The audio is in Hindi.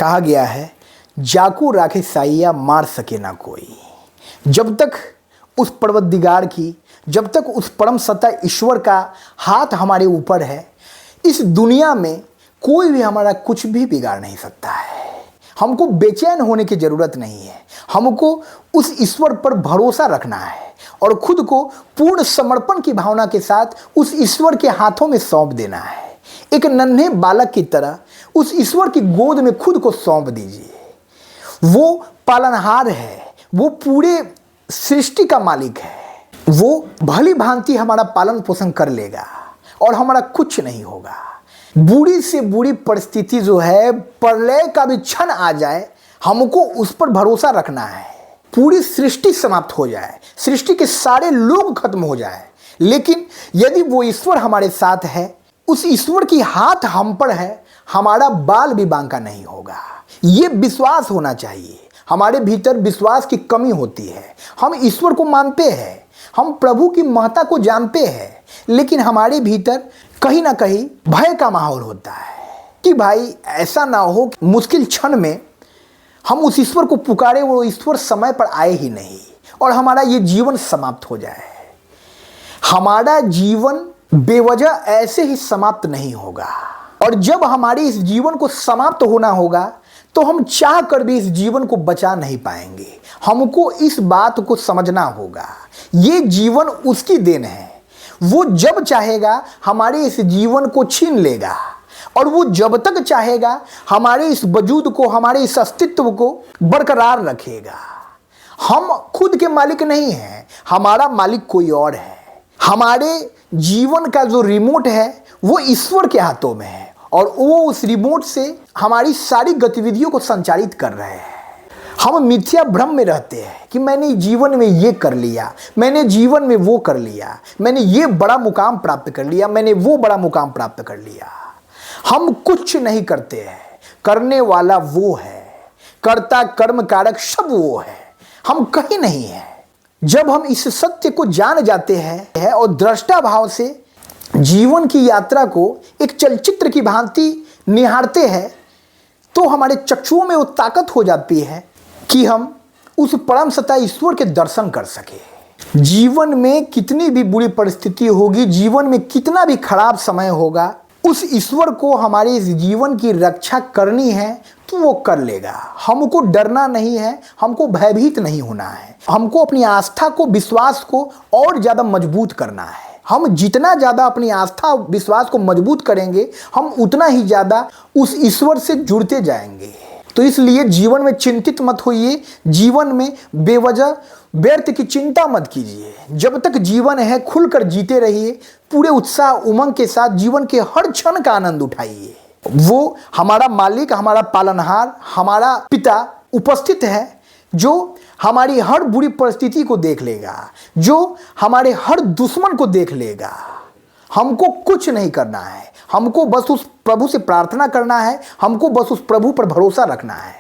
कहा गया है, जाकू राखे साइया मार सके ना कोई। जब तक उस परवरदिगार की, जब तक उस परम सत्ता ईश्वर का हाथ हमारे ऊपर है, इस दुनिया में कोई भी हमारा कुछ भी बिगाड़ नहीं सकता है। हमको बेचैन होने की ज़रूरत नहीं है। हमको उस ईश्वर पर भरोसा रखना है और खुद को पूर्ण समर्पण की भावना के साथ उस ईश्वर के हाथों में सौंप देना है। एक नन्हे बालक की तरह उस ईश्वर की गोद में खुद को सौंप दीजिए। वो पालनहार है, वो पूरे सृष्टि का मालिक है। वो भली भांति हमारा पालन पोषण कर लेगा और हमारा कुछ नहीं होगा। बुरी से बुरी परिस्थिति जो है, प्रलय का भी क्षण आ जाए, हमको उस पर भरोसा रखना है। पूरी सृष्टि समाप्त हो जाए, सृष्टि के सारे लोग खत्म हो जाए, लेकिन यदि वो ईश्वर हमारे साथ है, उस ईश्वर की हाथ हम पर है, हमारा बाल भी बांका नहीं होगा। ये विश्वास होना चाहिए। हमारे भीतर विश्वास की कमी होती है। हम ईश्वर को मानते हैं, हम प्रभु की महत्ता को जानते हैं, लेकिन हमारे भीतर कहीं ना कहीं भय का माहौल होता है कि भाई ऐसा ना हो कि मुश्किल क्षण में हम उस ईश्वर को पुकारे, वो ईश्वर समय पर आए ही नहीं और हमारा ये जीवन समाप्त हो जाए। हमारा जीवन बेवजह ऐसे ही समाप्त नहीं होगा, और जब हमारे इस जीवन को समाप्त होना होगा तो हम चाह कर भी इस जीवन को बचा नहीं पाएंगे। हमको इस बात को समझना होगा, ये जीवन उसकी देन है। वो जब चाहेगा हमारे इस जीवन को छीन लेगा, और वो जब तक चाहेगा हमारे इस वजूद को, हमारे इस अस्तित्व को बरकरार रखेगा। हम खुद के मालिक नहीं हैं, हमारा मालिक कोई और है। हमारे जीवन का जो रिमोट है वो ईश्वर के हाथों में है, और वो उस रिमोट से हमारी सारी गतिविधियों को संचालित कर रहे हैं। हम मिथ्या भ्रम में रहते हैं कि मैंने जीवन में ये कर लिया, मैंने जीवन में वो कर लिया, मैंने ये बड़ा मुकाम प्राप्त कर लिया, मैंने वो बड़ा मुकाम प्राप्त कर लिया। हम कुछ नहीं करते हैं, करने वाला वो है, कर्ता कर्म कारक सब वो है, हम कहीं नहीं हैं। जब हम इस सत्य को जान जाते हैं और दृष्टा भाव से जीवन की यात्रा को एक चलचित्र की भांति निहारते हैं, तो हमारे चक्षुओं में वो ताकत हो जाती है कि हम उस परम सत्ता ईश्वर के दर्शन कर सके। जीवन में कितनी भी बुरी परिस्थिति होगी, जीवन में कितना भी खराब समय होगा, उस ईश्वर को हमारे इस जीवन की रक्षा करनी है तो वो कर लेगा। हमको डरना नहीं है, हमको भयभीत नहीं होना है। हमको अपनी आस्था को, विश्वास को और ज़्यादा मजबूत करना है। हम जितना ज़्यादा अपनी आस्था विश्वास को मजबूत करेंगे, हम उतना ही ज़्यादा उस ईश्वर से जुड़ते जाएंगे। तो इसलिए जीवन में चिंतित मत होइए, जीवन में बेवजह व्यर्थ की चिंता मत कीजिए। जब तक जीवन है खुलकर जीते रहिए, पूरे उत्साह उमंग के साथ जीवन के हर क्षण का आनंद उठाइए। वो हमारा मालिक, हमारा पालनहार, हमारा पिता उपस्थित है, जो हमारी हर बुरी परिस्थिति को देख लेगा, जो हमारे हर दुश्मन को देख लेगा। हमको कुछ नहीं करना है, हमको बस उस प्रभु से प्रार्थना करना है, हमको बस उस प्रभु पर भरोसा रखना है।